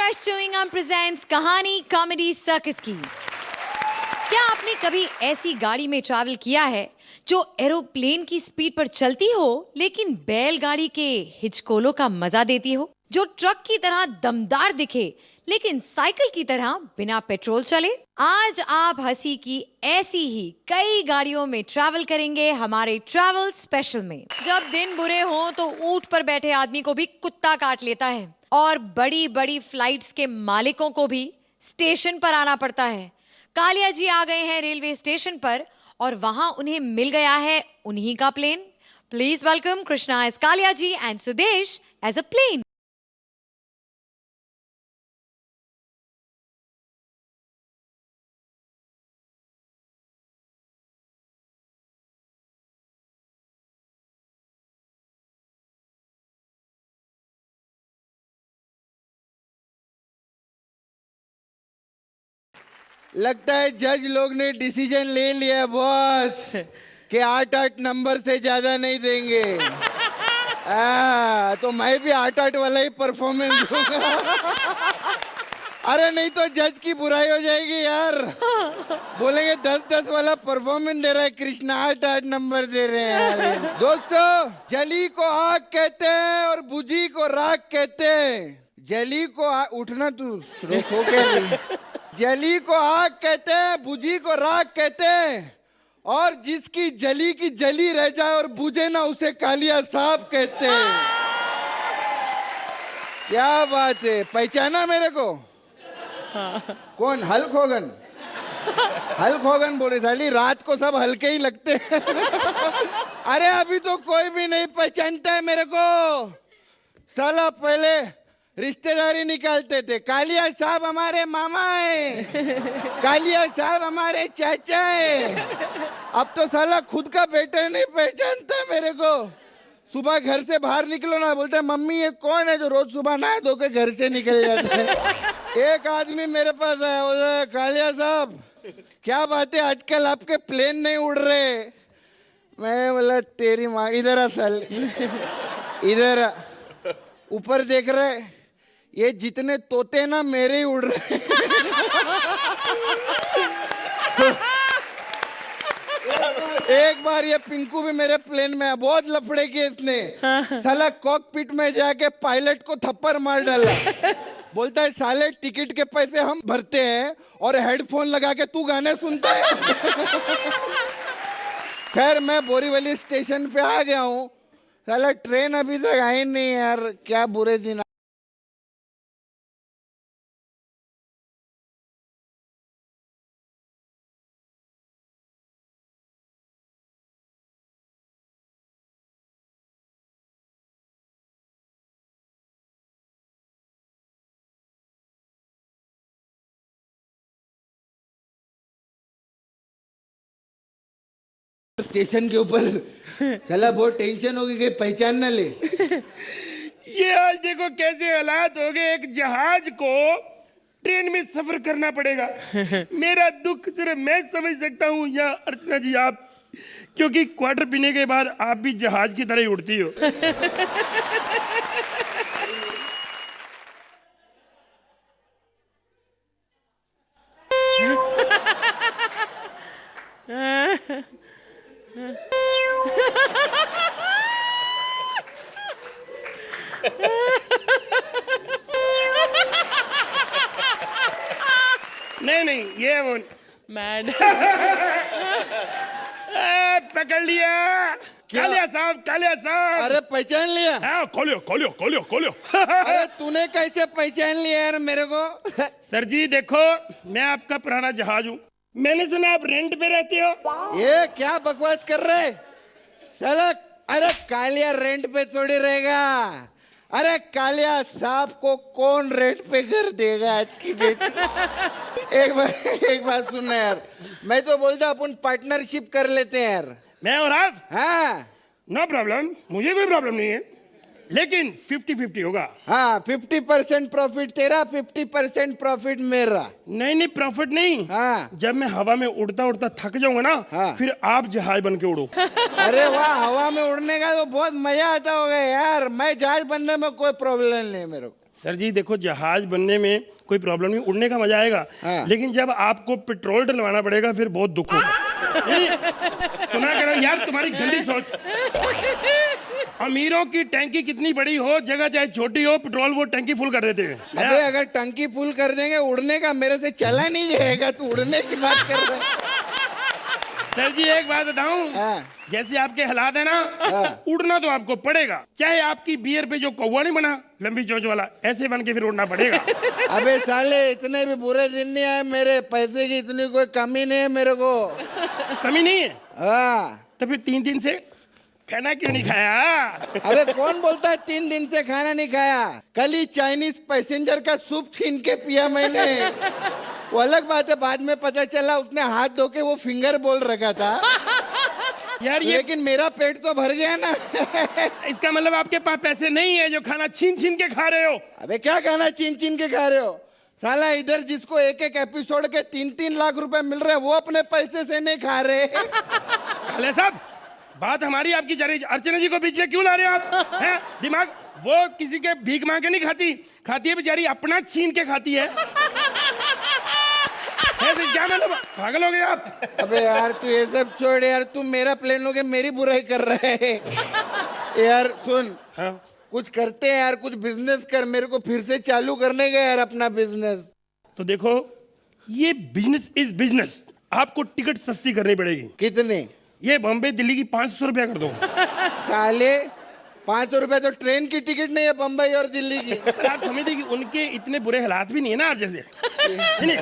Harsh Chewing Gum presents कहानी comedy circus की। क्या आपने कभी ऐसी गाड़ी में ट्रैवल किया है जो एरोप्लेन की स्पीड पर चलती हो लेकिन बैलगाड़ी के हिचकोलों का मजा देती हो, जो ट्रक की तरह दमदार दिखे लेकिन साइकिल की तरह बिना पेट्रोल चले? आज आप हंसी की ऐसी ही कई गाड़ियों में ट्रैवल करेंगे हमारे ट्रैवल स्पेशल में। जब दिन बुरे हों तो ऊंट पर बैठे आदमी को भी कुत्ता काट लेता है और बड़ी बड़ी फ्लाइट्स के मालिकों को भी स्टेशन पर आना पड़ता है। कालिया जी आ गए हैं रेलवे स्टेशन पर और वहां उन्हें मिल गया है उन्हीं का plane. Please welcome Krishna as Kaliya ji and Sudesh as a plane. लगता है जज लोग ने डिसीजन ले लिया बॉस कि 8-8 नंबर से ज्यादा नहीं देंगे। तो मैं भी 8-8 वाला ही परफॉर्मेंस दूंगा। अरे नहीं तो जज की बुराई हो जाएगी यार, बोलेंगे 10-10 वाला परफॉर्मेंस दे रहा है कृष्णा, 8-8 नंबर दे रहे हैं यार। दोस्तों, जली को आग कहते हैं और बुझी को राख कहते हैं। जली को उठना तू हो के जली को आग कहते हैं, बुझी को राख कहते हैं, और जिसकी जली की जली रह जाए और बुझे ना उसे कालिया साहब कहते हैं। क्या बात है, पहचाना मेरे को? कौन? Hulk Hogan? हल्क होगन बोले साली, रात को सब हल्के ही लगते हैं। अरे अभी तो कोई भी नहीं पहचानता है मेरे को। साला पहले रिश्तेदारी निकालते थे, कालिया साहब हमारे मामा है, कालिया साहब हमारे चाचा है। अब तो साला खुद का बेटा नहीं पहचानता मेरे को। सुबह घर से बाहर निकलो ना, बोलते मम्मी ये कौन है जो रोज सुबह नहा धो के घर से निकल जाता है। एक आदमी मेरे पास आया, बोला कालिया साहब क्या बात है आजकल आपके प्लेन नहीं उड़ रहे? मैं बोला तेरी माँ, इधर आ साल, इधर आ, ऊपर देख रहे, ये जितने तोते ना मेरे ही उड़ रहे। एक बार ये पिंकू भी मेरे प्लेन में है, बहुत लफड़े किए इसने। साला कॉकपिट में जाके पायलट को थप्पड़ मार डाला। बोलता है साले टिकट के पैसे हम भरते हैं और हेडफोन लगा के तू गाने सुनता है। खैर मैं बोरीवली स्टेशन पे आ गया हूँ। साला ट्रेन अभी तक आई नहीं यार, क्या बुरे दिन। स्टेशन के ऊपर चला, बहुत टेंशन होगी कि पहचान ना ले। ये आज देखो कैसे हालात हो गए, एक जहाज को ट्रेन में सफर करना पड़ेगा। मेरा दुख सिर्फ मैं समझ सकता हूँ, या अर्चना जी आप, क्योंकि क्वार्टर पीने के बाद आप भी जहाज की तरह ही उड़ती हो। नहीं ये वो मैड। पकड़ लिया। कालिया साहब, कालिया साहब। अरे पहचान लिया? हाँ, खोलियो खोलियो खोलियो खोलियो। अरे तूने कैसे पहचान लिया यार मेरे को? सर जी देखो, मैं आपका पुराना जहाज हूँ। मैंने सुना आप रेंट पे रहते हो। ये क्या बकवास कर रहे साला? अरे कालिया रेंट पे थोड़ी रहेगा। अरे कालिया साहब को कौन रेंट पे कर देगा आज की डेट? एक बात सुनना यार, मैं तो बोलता अपन पार्टनरशिप कर लेते हैं यार। मैं और आप? हाँ नो प्रॉब्लम, मुझे कोई प्रॉब्लम नहीं है। लेकिन 50-50 होगा। हाँ 50% प्रॉफिट तेरा, 50% प्रॉफिट मेरा। नहीं प्रॉफिट नहीं। हाँ। जब मैं हवा में उड़ता उड़ता थक जाऊंगा ना, हाँ। फिर आप जहाज बन के उड़ो। अरे वाह, हवा में उड़ने का तो बहुत मजा आता होगा यार। मैं जहाज बनने में कोई प्रॉब्लम नहीं मेरे को। सर जी देखो, जहाज बनने में कोई प्रॉब्लम नहीं, उड़ने का मजा आएगा। हाँ। लेकिन जब आपको पेट्रोल डलवाना पड़ेगा फिर बहुत दुख होगा। सुना करो यार, तुम्हारी गंदी सोच। अमीरों की टैंकी कितनी बड़ी हो, जगह चाहे छोटी हो, पेट्रोल वो टैंकी फुल कर देते हैं। अबे अगर टंकी फुल कर देंगे, उड़ने का मेरे से चला नहीं जाएगा। तू उड़ने की बात कर रहा है। सर जी एक बात बताऊं, हाँ। जैसे आपके हालात है ना, उड़ना तो आपको पड़ेगा। चाहे आपकी बियर पे जो कौवा नहीं बना लंबी चोंच वाला, ऐसे बन के फिर उड़ना पड़ेगा। अबे साले, इतने भी बुरे दिन नहीं आए मेरे। पैसे की इतनी कोई कमी नहीं है मेरे को। कमी नहीं है हाँ। तो फिर 3 दिन से खाना क्यों नहीं खाया? अबे कौन बोलता है 3 दिन से खाना नहीं खाया? कल ही चाइनीज पैसेंजर का सूप छीन के पिया मैंने। वो अलग बात है, बाद में पता चला उसने हाथ धो के वो फिंगर बोल रखा था। यार ये लेकिन मेरा पेट तो भर गया ना। इसका मतलब आपके पास पैसे नहीं है जो खाना छीन छीन के खा रहे हो। अबे क्या खाना छीन छीन के खा रहे हो? साला इधर जिसको एक एक एपिसोड के 3-3 लाख रुपए मिल रहे हैं, वो अपने पैसे से नहीं खा रहे। अले साहब, बात हमारी आपकी जा रही है। अर्चना जी को बीच में क्यों ला रहे हो आप? हैं? दिमाग, वो किसी के भीख मांग के नहीं खाती, खाती है बेचारी अपना छीन के खाती है। ऐसे क्या मतलब, पागल हो गए आप? अबे यार तू ये सब छोड़ यार। तू मेरा प्लेन लोगे मेरी बुराई कर रहा है। यार सुन, हाँ? कुछ करते हैं यार, कुछ बिजनेस कर। मेरे को फिर से चालू करने का यार अपना बिजनेस। तो देखो, ये बिजनेस इज बिजनेस। आपको टिकट सस्ती करनी पड़ेगी। कितने? ये बॉम्बे दिल्ली की 500 रुपया कर दो। साले 500 रुपए तो ट्रेन की टिकट नहीं है बम्बई और दिल्ली की। आप समझते कि उनके इतने बुरे हालात भी नहीं है ना आप जैसे। नहीं।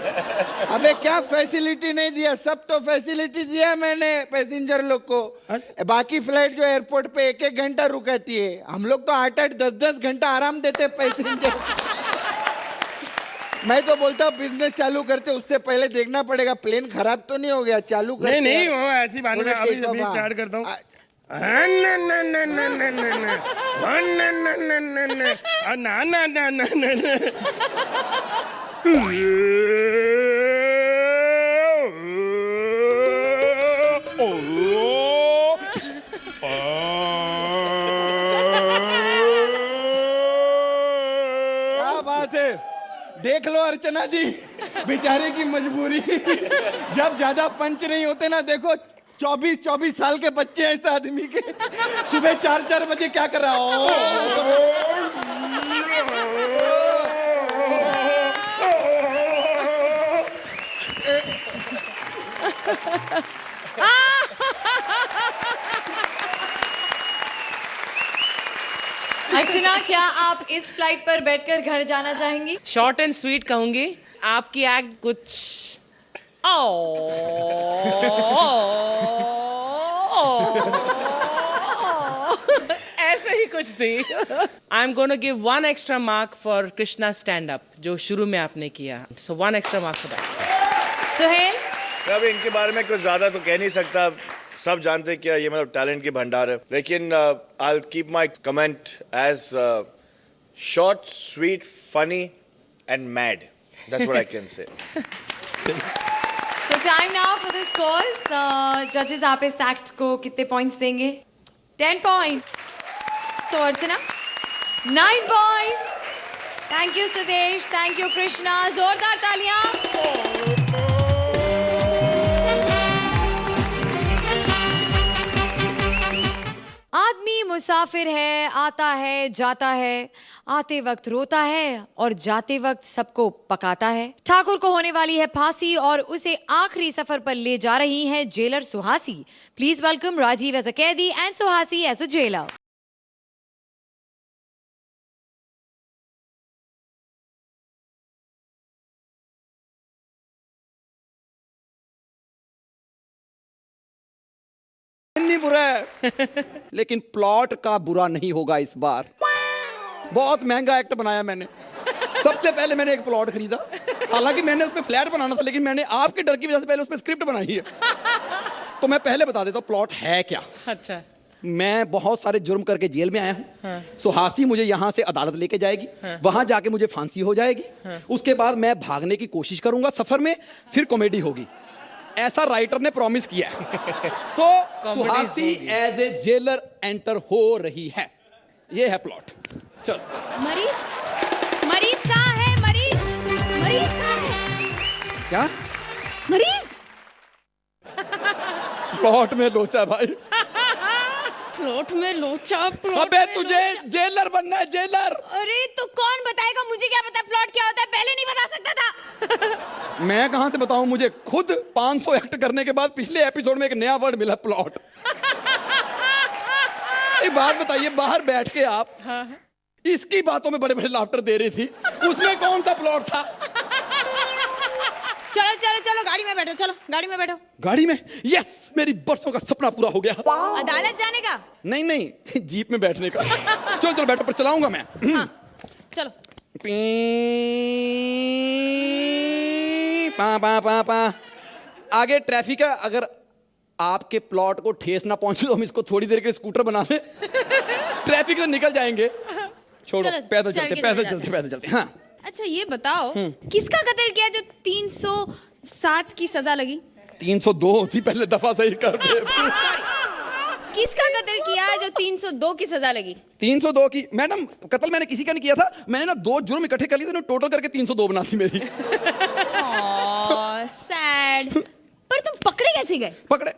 अबे क्या फैसिलिटी नहीं दिया? सब तो फैसिलिटी दिया मैंने पैसेंजर लोग को। अच्छा। बाकी फ्लाइट जो एयरपोर्ट पे 1-1 घंटा रुकाती है, हम लोग तो 8-8, 10-10 घंटा आराम देते पैसेंजर। मैं तो बोलता हूँ बिजनेस चालू करते, उससे पहले देखना पड़ेगा प्लेन खराब तो नहीं हो गया। चालू करते नहीं यार। वो ऐसी बात नहीं, अभी अभी स्टार्ट करता हूँ। क्या बात है, देख लो अर्चना जी, बेचारे की मजबूरी। जब ज्यादा पंच नहीं होते ना, देखो 24-24 साल के बच्चे हैं इस आदमी के। सुबह 4-4 बजे क्या कर रहा हो? अर्चना, क्या आप इस फ्लाइट पर बैठकर घर जाना चाहेंगी? शॉर्ट एंड स्वीट कहूंगी। आपकी एक्ट कुछ ऐसे ही कुछ थी। I am gonna give 1 extra mark for Krishna stand up, जो शुरू में आपने किया। So 1 extra mark for that. Suhail? अब इनके बारे में कुछ ज्यादा तो कह नहीं सकता। सब जानते हैं क्या ये मतलब टैलेंट की भंडार है। लेकिन I keep my comment as short, sweet, funny and mad. That's what I can say. So time now for the scores. Judges, आप इस एक्ट को कितने पॉइंट्स देंगे? 10 पॉइंट। तो अर्चना 9 point. Thank you Sudesh, thank you Krishna, जोरदार तालियां। आदमी मुसाफिर है, आता है जाता है, आते वक्त रोता है और जाते वक्त सबको पकाता है। ठाकुर को होने वाली है फांसी और उसे आखिरी सफर पर ले जा रही हैं jailer Suhasi. Please welcome Rajiv as a कैदी and Suhasi as a jailer. नहीं बुरा है, लेकिन प्लॉट का बुरा नहीं होगा इस बार। बहुत महंगा एक्ट बनाया मैंने। सबसे पहले मैंने एक प्लॉट खरीदा, हालांकि मैंने उस पे फ्लैट बनाना था, लेकिन मैंने आपके डर की वजह से पहले उस पे स्क्रिप्ट बनाई है। तो मैं पहले बता देता हूँ प्लॉट है क्या। अच्छा। मैं बहुत सारे जुर्म करके जेल में आया हूँ। सो हासी मुझे यहाँ से अदालत लेके जाएगी, वहां जाके मुझे फांसी हो जाएगी, उसके बाद मैं भागने की कोशिश करूंगा सफर में, फिर कॉमेडी होगी। ऐसा राइटर ने प्रॉमिस किया है। तो Suhasi as a jailer enter हो रही है। ये है प्लॉट। चलो। मरीज, मरीज कहाँ है? मरीज, मरीज कहाँ है? क्या मरीज? प्लॉट में लोचा भाई। प्लॉट में लोचा, प्लॉट अबे में तुझे लोचा। जेलर बनना है, जेलर। अरे तो कौन बताएगा? मुझे क्या पता प्लॉट क्या होता है? पहले नहीं बता सकता था। मैं कहां से बताऊं, मुझे खुद 500 एक्ट करने के बाद पिछले एपिसोड में एक नया वर्ड मिला, प्लॉट। एक बात बताइए, बाहर बैठ के आप इसकी बातों में बड़े बड़े लाफ्टर दे रही थी, उसमें कौन सा प्लॉट था? चलो चलो चलो, गाड़ी में बैठो, चलो गाड़ी में बैठो। गाड़ी में? यस, मेरी बरसों का सपना पूरा हो गया। अदालत जाने का? नहीं नहीं, जीप में बैठने का। चलो चलो बैठो, पर चलाऊंगा मैं। हाँ, चलो। पा पा पा पा। आगे ट्रैफिक है, अगर आपके प्लॉट को ठेस ना पहुंचे तो हम इसको थोड़ी देर के स्कूटर बना दें, ट्रैफिक से निकल जाएंगे। छोड़ो, चलो, पैदल चल चलते के पैदल चले चलते पैदल चलते। हाँ, अच्छा ये बताओ, किसका कत्ल किया जो 307 की सजा लगी? 302 होती, पहले दफा सही कर दे। सॉरी, किसका कत्ल किया जो 302 की सजा लगी? 302 की? मैडम, कत्ल मैंने किसी का नहीं किया था, मैंने ना 2 जुर्म इकट्ठे कर लिए थे, टोटल करके 302 बना दी मेरी। सैड। पर तुम पकड़े कैसे गए? पकड़े।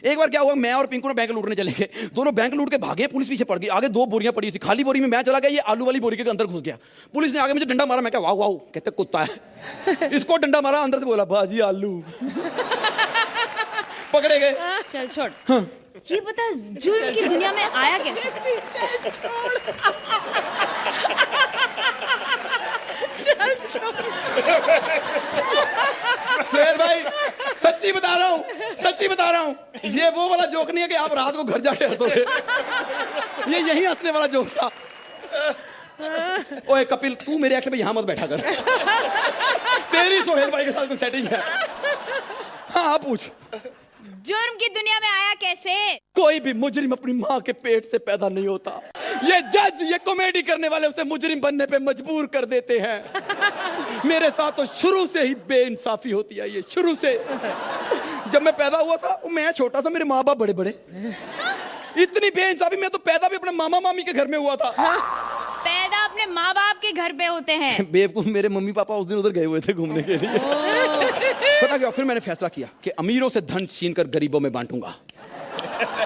एक बार क्या हुआ, मैं और पिंकू ने बैंक लूटने चले गए, दोनों बैंक लूट के भागे, पुलिस पीछे पड़ गई। आगे 2 बोरियां पड़ी थी, खाली बोरी में मैं चला गया, ये आलू वाली बोरी के अंदर घुस गया। पुलिस ने आगे मुझे डंडा मारा, मैं क्या वाह वाह, कहते कुत्ता है। इसको डंडा मारा, अंदर से बोला बाजी आलू। पकड़े गए। चल छोड़। हाँ। ये बता, जुर्म की दुनिया में आया कैसे? शेर भाई, सच्ची बता रहा हूँ, सच्ची बता रहा हूँ, ये वो वाला जोक नहीं है कि आप रात को घर जाके हंसोगे। ये यही हंसने वाला जोक था। ओए कपिल, तू मेरे एक्ट में यहाँ मत बैठा कर। तेरी सोहेल भाई के साथ कोई सेटिंग है? हाँ पूछ। जुर्म की दुनिया में आया कैसे? कोई भी मुजरिम अपनी माँ के पेट से पैदा नहीं होता। ये जज, ये कॉमेडी करने वाले उसे मुजरिम बनने पे मजबूर कर देते हैं। मेरे साथ तो शुरू से ही बेइंसाफी होती है, ये शुरू से। जब मैं पैदा हुआ था, मैं छोटा था, मेरे माँ बाप बड़े बड़े। इतनी बेइंसाफी, मैं तो पैदा भी अपने मामा मामी के घर में हुआ था। पैदा अपने माँ बाप के घर पे होते हैं। बेवकूफ, मेरे मम्मी पापा उस दिन उधर गए हुए थे घूमने के लिए। पता क्या, फिर मैंने फैसला किया कि अमीरों से धन छीन कर गरीबों में बांटूंगा।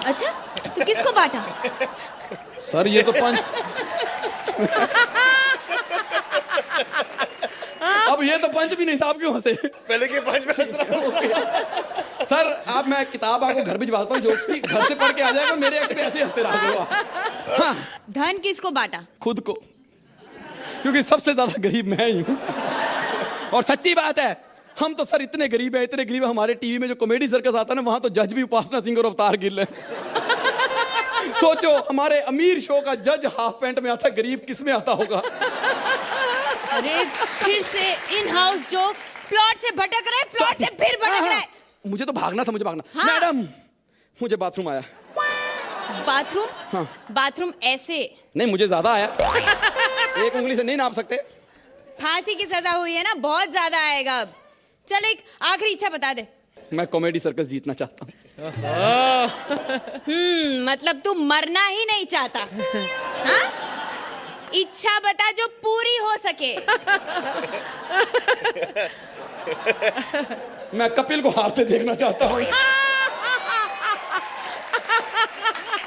अच्छा, तो किसको बांटा? सर ये तो पंच। अब ये तो पंच भी नहीं था, आप क्यों हंसे? पहले के 5 में हंस रहा हूं। सर आप, मैं किताब आपको घर भिजवाता हूँ, जोक्स की, घर से पढ़ के आ जाएगा, मेरे एक्ट पे ऐसे हंसते रहोगे। हाँ, धन किसको बांटा? खुद को, क्योंकि सबसे ज्यादा गरीब मैं ही हूँ। और सच्ची बात है, हम तो सर इतने गरीब हैं, इतने गरीब हैं, हमारे टीवी में जो कॉमेडी सर्कस आता है ना, वहां तो जज भी उपासना सिंह और अवतार गिल है। सोचो, हमारे अमीर शो का जज हाफ पैंट में आता, गरीब किस में आता होगा? अरे फिर से इन हाउस जोक, प्लॉट से भटक रहे, प्लॉट से फिर भटक रहे। मुझे तो भागना था, मुझे भागना। हाँ। मैडम, मुझे बाथरूम आया। बाथरूम? हाँ। बाथरूम ऐसे? नहीं, मुझे ज्यादा आया। एक उंगली से नहीं नाप सकते। फांसी की सजा हुई है ना, बहुत ज्यादा आएगा अब। चल एक आखिरी इच्छा बता दे। मैं कॉमेडी सर्कस जीतना चाहता हूँ। मतलब तू मरना ही नहीं चाहता? हाँ? इच्छा बता जो पूरी हो सके। मैं कपिल को हारते देखना चाहता हूँ।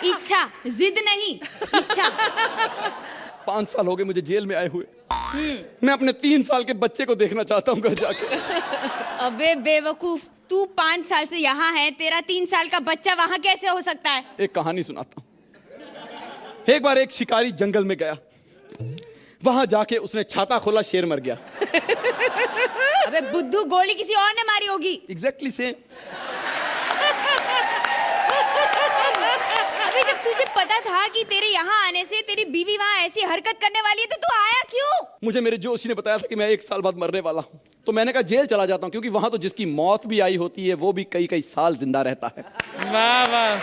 इच्छा, जिद नहीं, इच्छा। 5 साल हो गए मुझे जेल में आए हुए। मैं अपने 3 साल के बच्चे को देखना चाहता हूँ घर जाके। अबे बेवकूफ, तू 5 साल से यहाँ है, तेरा 3 साल का बच्चा वहाँ कैसे हो सकता है? एक कहानी सुनाता हूँ। एक बार एक शिकारी जंगल में गया, वहां जाके उसने छाता खोला, शेर मर गया। अबे बुद्धू, गोली किसी और ने मारी होगी। Exactly same. अबे जब तुझे पता था कि तेरे यहाँ आने से तेरी बीवी वहाँ ऐसी हरकत करने वाली है, तो तू आया क्यों? मुझे मेरे जोशी ने बताया था कि मैं 1 साल बाद मरने वाला हूँ, तो मैंने कहा जेल चला जाता हूँ, क्योंकि वहां तो जिसकी मौत भी आई होती है वो भी कई कई साल जिंदा रहता है। वाह वाह।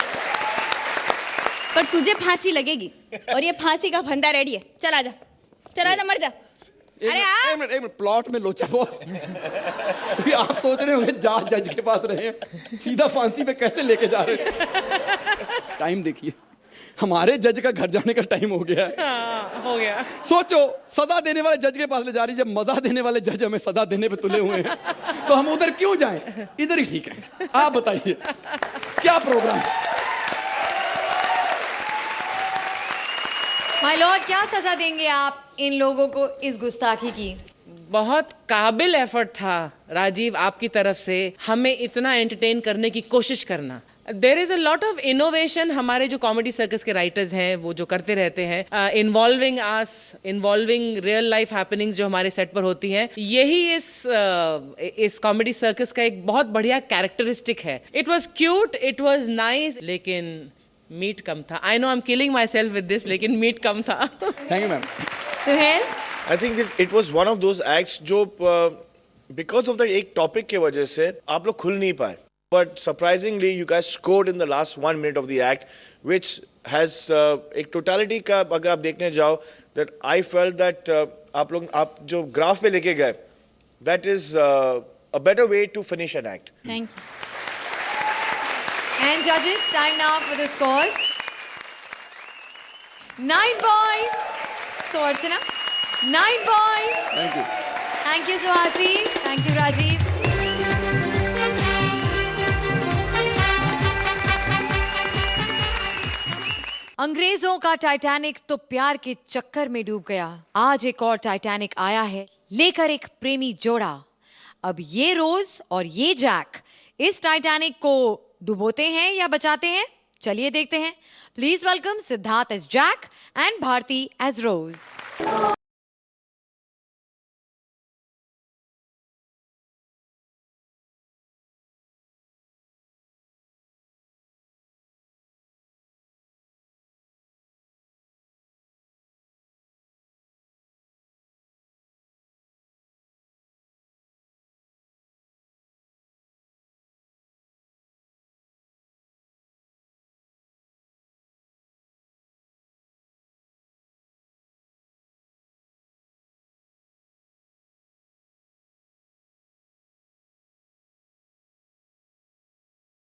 पर तुझे फांसी लगेगी और ये फांसी का फंदा रेडी है। चल आजा, चल आजा, मर जा। अरे एक मिनट प्लॉट में लोचा बॉस। अभी आप सोच रहे होंगे जज के पास रहे हैं, सीधा फांसी पे कैसे लेके जा रहे हैं। टाइम देखिए, हमारे जज का घर जाने का टाइम हो गया है। हाँ, हो गया। सोचो, सजा देने वाले जज के पास ले जा रही है, जब मजा देने वाले जज हमें सजा देने पे तुले हुए हैं, तो हम उधर क्यों जाएं? इधर ही ठीक है। आप बताइए क्या प्रोग्राम है? माय लॉर्ड, क्या सजा देंगे आप इन लोगों को इस गुस्ताखी की? बहुत काबिल एफर्ट था राजीव आपकी तरफ से हमें इतना एंटरटेन करने की कोशिश करना। There is a lot of innovation हमारे जो कॉमेडी सर्कस के राइटर्स हैं वो जो करते रहते हैं, इन्वॉल्विंग आस, इन्वॉल्विंग रियल लाइफ हैपनिंग्स जो हमारे सेट पर होती हैं। यही इस कॉमेडी सर्कस का एक बहुत बढ़िया कैरेक्टरिस्टिक है। It was cute, it was nice, लेकिन मीट कम था। I know I am killing myself with this, लेकिन मीट कम था। Thank you ma'am. Suhail, I think it was one of those acts जो बिकॉज ऑफ द एक topic की वजह से आप लोग खुल नहीं पाए, but surprisingly you guys scored in the last 1 minute of the act, which has एक टोटलिटी का अगर आप देखने जाओ, दैट आई फेल्ट दैट आप जो ग्राफ पे लेके गए, that is a better way to finish an act. Thank you. and judges, time now for the scores. 9 points. So Archana, 9 points. Thank you. Thank you Suhasi. Thank you Rajiv. अंग्रेजों का Titanic तो प्यार के चक्कर में डूब गया। आज एक और टाइटैनिक आया है लेकर एक प्रेमी जोड़ा। अब ये रोज और ये जैक इस टाइटैनिक को डुबोते हैं या बचाते हैं, चलिए देखते हैं। Please welcome Siddharth as Jack and Bharti as Rose.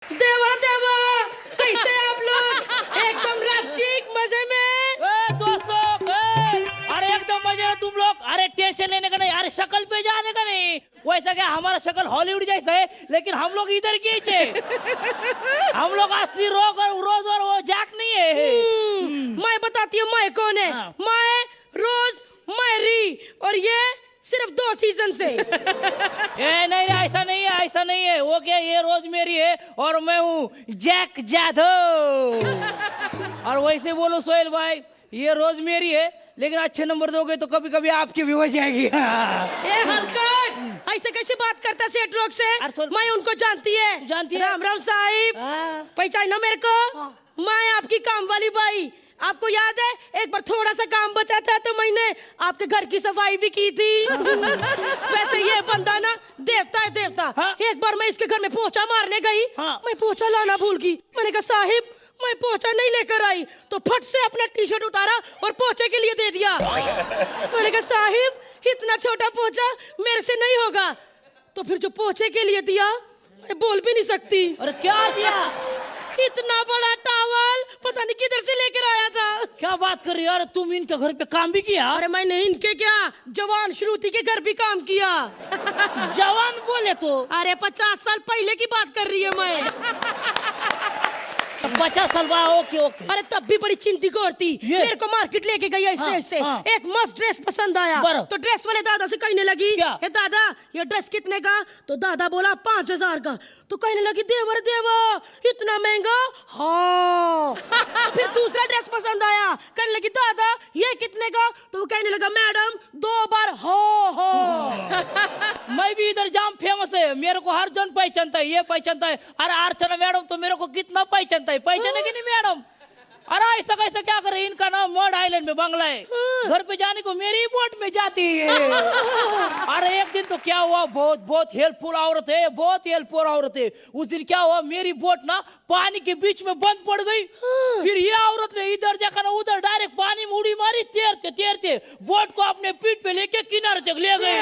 देवा देवा, कैसे आप लोग? एकदम रचिक मजे में। दोस्तों, अरे एकदम मजे में तुम लोग। अरे टेंशन लेने का नहीं, अरे शक्ल पे जाने का नहीं। वैसा क्या हमारा शक्ल हॉलीवुड जैसा है, लेकिन हम लोग इधर के थे। हम लोग असली रोज और वो जैक नहीं है। मैं बताती हूँ मैं कौन है। हाँ। मैं रोज, मैं री, और ये सिर्फ 2 सीजन से। ए नहीं, ऐसा नहीं है, ऐसा नहीं है। वो क्या, ये रोज मेरी है और मैं हूँ जैक जाधव। और वैसे बोलो सोहेल भाई, ये रोज मेरी है, लेकिन अच्छे नंबर दोगे तो कभी कभी आपकी भी हो जाएगी। ए हलकट, ऐसे कैसे बात करता है सेठ लोग से? मैं उनको जानती है। जानती है? राम राम साहिब, पहचाना मेरे को? मैं आपकी काम वाली बाई। आपको याद है एक बार थोड़ा सा काम बचा था तो मैंने आपके घर की सफाई भी की थी। वैसे ये बंदा ना देवता है, देवता। हाँ? एक बार मैं इसके घर में पोछा मारने गई। हाँ? मैं पोछा लाना भूल गई। मैंने कहा साहिब मैं पोछा नहीं लेकर आई, तो फट से अपना टी-शर्ट उतारा और पोछे के लिए दे दिया। मैंने कहा साहिब इतना छोटा पोछा मेरे से नहीं होगा। तो फिर जो पोछे के लिए दिया, मैं बोल भी नहीं सकती। अरे क्या दिया? इतना बड़ा टॉवल पता नहीं किधर से लेकर आया था। क्या बात कर रही हो? अरे तुम इनके घर पे काम भी किया? अरे मैंने इनके क्या, जवान श्रुति के घर भी काम किया। जवान बोले तो? अरे 50 साल पहले की बात कर रही है मैं। 50 साल बाद? Okay okay. अरे तब भी बड़ी चिंती को थी। ये? मेरे को मार्केट लेके गई ऐसे हाँ, ऐसे। हाँ। एक मस्त ड्रेस पसंद आया। बरो। तो ड्रेस वाले दादा से कहने लगी, क्या? ये दादा ये ड्रेस कितने का? तो दादा बोला 5000 का। तो कहने लगी देवर देवा इतना महंगा? हाँ। फिर दूसरा ड्रेस पसंद आया, कहने लगी दादा ये कितने का? तो वो कहने लगा मैडम 2 बार हो। मैं भी इधर जाम फेमस है, मेरे को हर जन पहचानता है, ये पहचानता है। अरे अर्चना मैडम तो मेरे को कितना पहचानता है, पहचाने कि नहीं मैडम? अरे ऐसा कैसा क्या करे, इनका नाम मड आइलैंड में बंगला है, घर पे जाने को मेरी बोट में जाती है। अरे एक दिन तो क्या हुआ, बहुत बहुत हेल्पफुल औरत है, बहुत हेल्पफुल औरत है। उस दिन क्या हुआ, मेरी बोट ना पानी के बीच में बंद पड़ गई। फिर ये औरत ने इधर देखा ना उधर, डायरेक्ट पानी में उड़ी मारी, तैरते तैरते बोट को अपने पीठ पे लेके किनारे तक ले गई।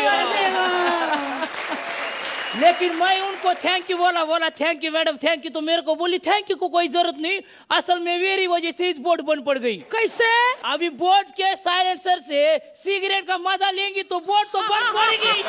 लेकिन मैं उनको थैंक यू बोला thank you madam thank you, तो मेरे को बोली थैंक यू को कोई जरूरत नहीं, असल में मेरी वजह से इस बोट बंद पड़ गई। कैसे? अभी बोट के साइलेंसर से सिगरेट का मजा लेंगी तो बोट तो बंद पड़ेगी।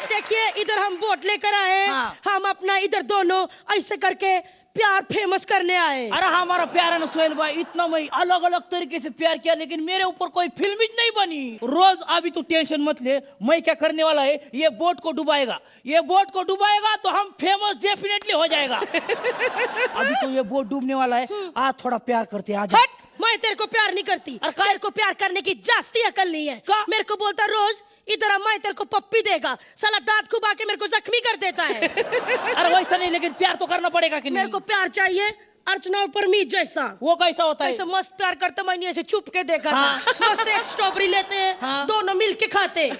देखिए इधर हम बोट लेकर आए, हाँ। हम अपना इधर दोनों ऐसे करके प्यार फेमस करने आए। अरे हमारा प्यारा ना सोहेल भाई, इतना मैं अलग अलग तरीके से प्यार किया, लेकिन मेरे ऊपर कोई फिल्म ही नहीं बनी। रोज अभी तू टेंशन मत ले, मैं क्या करने वाला है, ये बोट को डुबाएगा, ये बोट को डुबाएगा तो हम फेमस डेफिनेटली हो जाएगा। अभी तो ये बोट डूबने वाला है, आज थोड़ा प्यार करते आज। हट, मैं तेरे को प्यार नहीं करती, अरे तेरे को प्यार करने की जास्ती अकल नहीं है। का? मेरे को बोलता रोज इधर मैं तेरे को पप्पी देगा, साला दांत खुबा के मेरे को जख्मी कर देता है। अरे वैसा नहीं, लेकिन प्यार तो करना पड़ेगा कि नहीं? मेरे को प्यार चाहिए अर्चना और परमीत जैसा। वो कैसा होता है? ऐसे मस्त प्यार करते, मैंने ऐसे छुप के देखा हाँ। था। मस्त एक स्ट्रॉबेरी लेते हैं, हाँ। दोनों मिल के खाते।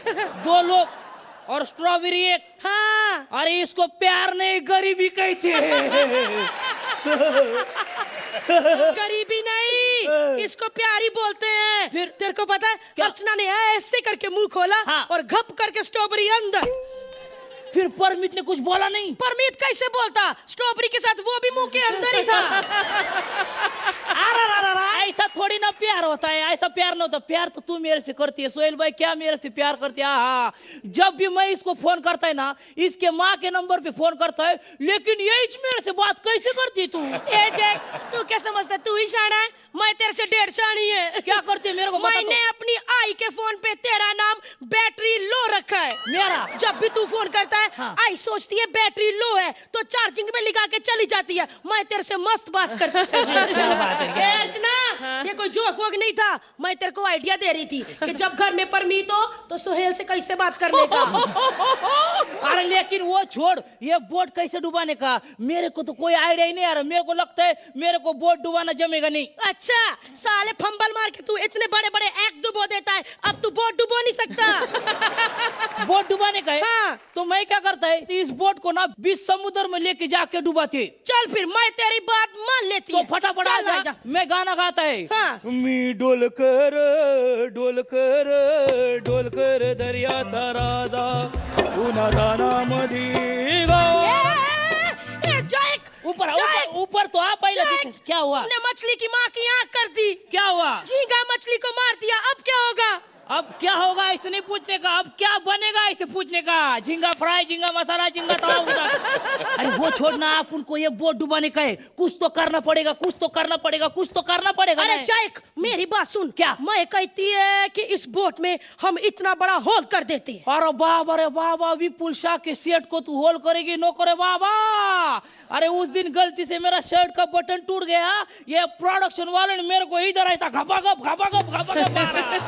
दो लोग और स्ट्रॉबेरी एक। हाँ। अरे इसको प्यार नहीं गरीबी कहते हैं। गरीबी नहीं, इसको प्यार ही बोलते हैं। फिर? तेरे को पता है, क्या? अर्चना ने ऐसे करके मुंह खोला हाँ। और घप करके स्ट्रॉबेरी अंदर। फिर परमित ने कुछ बोला नहीं? परमीत कैसे बोलता, स्ट्रॉबेरी के साथ वो भी मुंह के अंदर ही था। अरे ऐसा थोड़ी ना प्यार होता है, ऐसा प्यार नहीं होता। प्यार तो तू मेरे से करती है सोहेल भाई, क्या मेरे से प्यार करती है? हाँ, जब भी मैं इसको फोन करता है ना, इसके माँ के नंबर पे फोन करता है, लेकिन यही मेरे से बात कैसे करती है तू? ए जैक, तू क्या समझता है तू ही शाना है? मैं तेरे से 1.5 शानी है। क्या करती है मेरे को बता मैंने तो। अपनी आई के फोन पे तेरा नाम बैटरी लो रखा है। मेरा? जब भी तू फोन करता है, हाँ। आई सोचती है बैटरी लो है तो चार्जिंग में लगा के चली जाती है। मैं तेरे से मस्त बात करती हूँ। क्या बात है, क्या? ए अर्चना, ये कोई जोक वोक नहीं था, मैं तेरे को आइडिया दे रही थी कि जब घर में परमीत हो तो सोहेल से कैसे बात करने का। अरे लेकिन वो छोड़, ये बोट कैसे डुबाने का मेरे को तो कोई आइडिया ही नहीं आ रहा। मेरे को लगता है मेरे को बोट डुबाना जमेगा नहीं। अच्छा, साले फंबल मार के तू इतने बड़े बड़े एक्ट डुबो देता है, अब तू बोट डुबो नहीं सकता। बोट डुबाने का है? हाँ। तो मैं क्या करता है, इस बोट को ना बीच समुद्र में लेके जाके डुबाते। चल फिर, मैं तेरी बात मान लेती तो हूँ। फटाफट चल आ आ जा, मैं गाना गाता है। हाँ। मी डोलकर डोलकर डोलकर दर्याचा राजा पुन्हा दानामधी गावा। जैक, ऊपर जैक, ऊपर ऊपर तो आ पहले। जैक, क्या हुआ? ने मछली की माँ की आँख कर दी। क्या हुआ? झींगा मछली को मार दिया, अब क्या होगा? अब क्या होगा ऐसे नहीं पूछने का, अब क्या बनेगा ऐसे पूछने का। झींगा फ्राई, झींगा मसाला, झींगा तवा उड़ा। अरे वो छोड़ना, आप उनको ये बोट डुबाने का है, कुछ तो करना पड़ेगा, कुछ तो करना पड़ेगा, कुछ तो करना पड़ेगा। अरे जैक, मेरी बात सुन। क्या? मैं कहती है कि इस बोट में हम इतना बड़ा होल कर देते हैं। अरे बाबा, विपुल शाह के सेट को तू होल करेगी? नो करे बाबा। अरे उस दिन गलती से मेरा शर्ट का बटन टूट गया, ये प्रोडक्शन वाले ने मेरे को इधर ऐसा घपाघप मारा।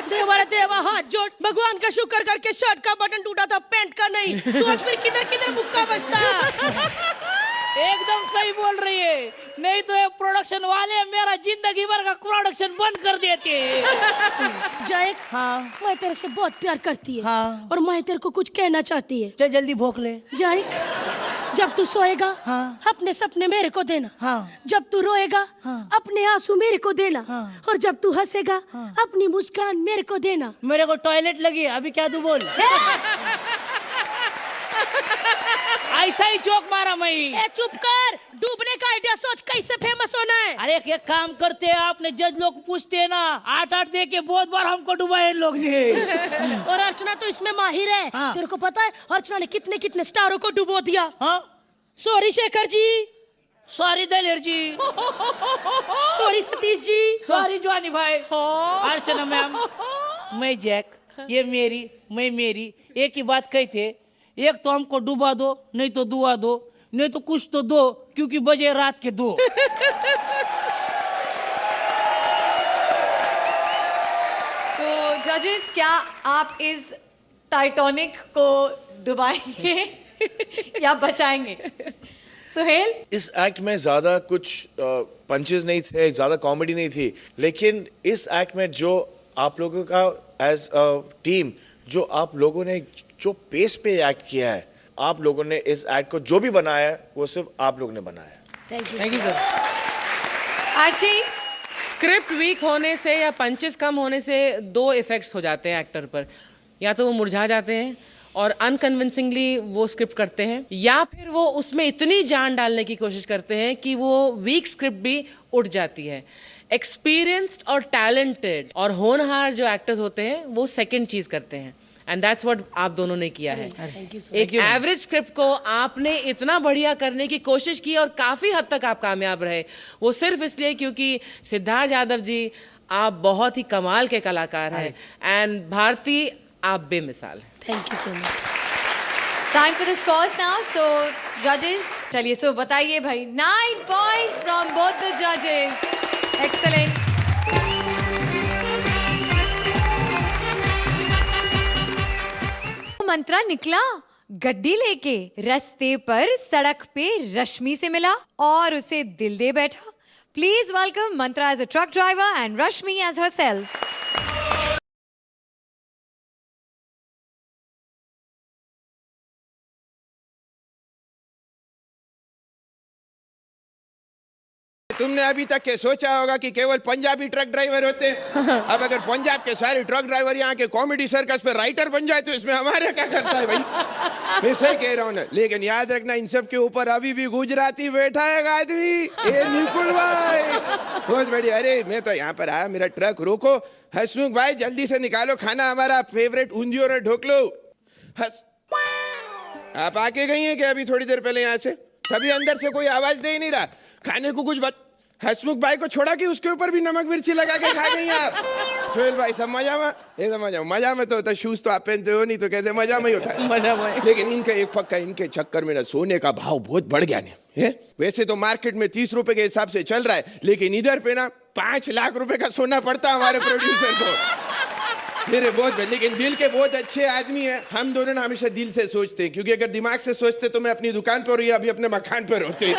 देवा रे देवा, हाथ जोड़, भगवान का शुक्र करके शर्ट का बटन टूटा था, पैंट का नहीं। सोच फिर किधर किधर मुक्का बचता। एकदम सही बोल रही है, नहीं तो ये प्रोडक्शन वाले मेरा जिंदगी भर का प्रोडक्शन बंद कर देते। जैक, हाँ। मैं तेरे से बहुत प्यार करती है। हाँ। और मैं तेरे को कुछ कहना चाहती है। चल जल्दी भोंक ले। जैक, जब तू सोएगा, हाँ। अपने सपने मेरे को देना। हाँ। जब तू रोएगा, हाँ। अपने आंसू मेरे को देना। हाँ। और जब तू हंसेगा, हाँ। अपनी मुस्कान मेरे को देना। मेरे को टॉयलेट लगी, अभी क्या तू बोल? ऐसा ही चौक मारा मैं। ए चुप कर, डूबने का आइडिया सोच, कैसे फेमस होना है। अरे एक काम करते हैं, आपने जज लोग पूछते हैं ना, 8-8 दे के बहुत बार हमको डुबाए इन लोग ने। और अर्चना तो इसमें माहिर है। हाँ। तेरे को पता है अर्चना ने कितने कितने स्टारों को डुबो दिया। हाँ, सॉरी शेखर जी, सॉरी दलेर जी, सॉरी सतीश जी, सॉरी जवानी भाई, अर्चना मैम, मैं जैक, ये मेरी, मैं मेरी, एक ही बात कहते, एक तो हमको डुबा दो, नहीं तो दुआ दो, नहीं तो कुछ तो दो, क्योंकि बजे रात के 2। तो जजेस, क्या आप इस टाइटैनिक को डुबाएंगे या बचाएंगे? सुहेल, इस एक्ट में ज्यादा कुछ पंचेस नहीं थे, ज्यादा कॉमेडी नहीं थी, लेकिन इस एक्ट में जो आप लोगों का एज अ टीम, जो आप लोगों ने जो पेस पे एक्ट किया है, आप लोगों ने इस एक्ट को जो भी बनाया है वो सिर्फ आप लोगों ने बनाया है। Thank you sir. Archie, script weak होने से या पंचेस कम होने से दो इफेक्ट्स हो जाते हैं एक्टर पर। या तो वो मुरझा जाते हैं और अनकन्विंसिंगली वो स्क्रिप्ट करते हैं, या फिर वो उसमें इतनी जान डालने की कोशिश करते हैं कि वो वीक स्क्रिप्ट भी उठ जाती है। एक्सपीरियंस्ड और टैलेंटेड और होनहार जो एक्टर्स होते हैं वो सेकंड चीज़ करते हैं, एंड दैट्स व्हाट आप दोनों ने किया है। एक एवरेज स्क्रिप्ट को आपने इतना बढ़िया करने की कोशिश की और काफ़ी हद तक आप कामयाब रहे, वो सिर्फ इसलिए क्योंकि सिद्धार्थ यादव जी आप बहुत ही कमाल के कलाकार हैं, एंड भारती आप बेमिसाल हैं। Thank you so much. Time for the scores now. So जजेस, चलिए सो बताइए भाई। 9 पॉइंट्स फ्रॉम बोथ द जजेस। एक्सेलेंट। मंत्रा निकला गड्डी लेके, रास्ते पर सड़क पे रश्मि से मिला और उसे दिल दे बैठा। Please welcome Mantra as a truck driver and Rashmi as herself. तुमने अभी तक के सोचा होगा कि केवल पंजाबी ट्रक ड्राइवर होते हैं। अब अगर पंजाब के सारे ट्रक ड्राइवर यहाँ के कॉमेडी सर्कस पे राइटर बन जाए तो इसमें हमारे क्या करता है भाई? मैं सही कह रहा हूँ ना, लेकिन याद रखना इन सब के ऊपर अभी भी गुजराती बैठा है एक आदमी, ये निकुल भाई। बहुत बढ़िया। अरे मैं तो यहाँ पर आया, मेरा ट्रक रोको। हसमुख भाई जल्दी से निकालो खाना, हमारा फेवरेट ऊंधियो और ढोकलो। आप आके गई हैं क्या अभी थोड़ी देर पहले यहाँ से? तभी अंदर से कोई आवाज दे ही नहीं रहा। खाने को कुछ हसमुख भाई को छोड़ा कि उसके ऊपर भी नमक मिर्ची लगा के खा गई आप। सोहेल भाई सब मजा में? एकदम मजा में तो होता। शूज तो आप पहनते हो नहीं तो कैसे मजा में ही होता है? मजा में। लेकिन इनका एक पक्का, इनके चक्कर में ना सोने का भाव बहुत बढ़ गया है। वैसे तो मार्केट में 30 रुपए के हिसाब से चल रहा है, लेकिन इधर पे ना 5 लाख रुपए का सोना पड़ता है हमारे प्रोड्यूसर को। मेरे बहुत, लेकिन दिल के बहुत अच्छे आदमी हैं। हम दोनों ना हमेशा दिल से सोचते हैं, क्योंकि अगर दिमाग से सोचते तो मैं अपनी दुकान पर या अभी अपने मकान पर होते।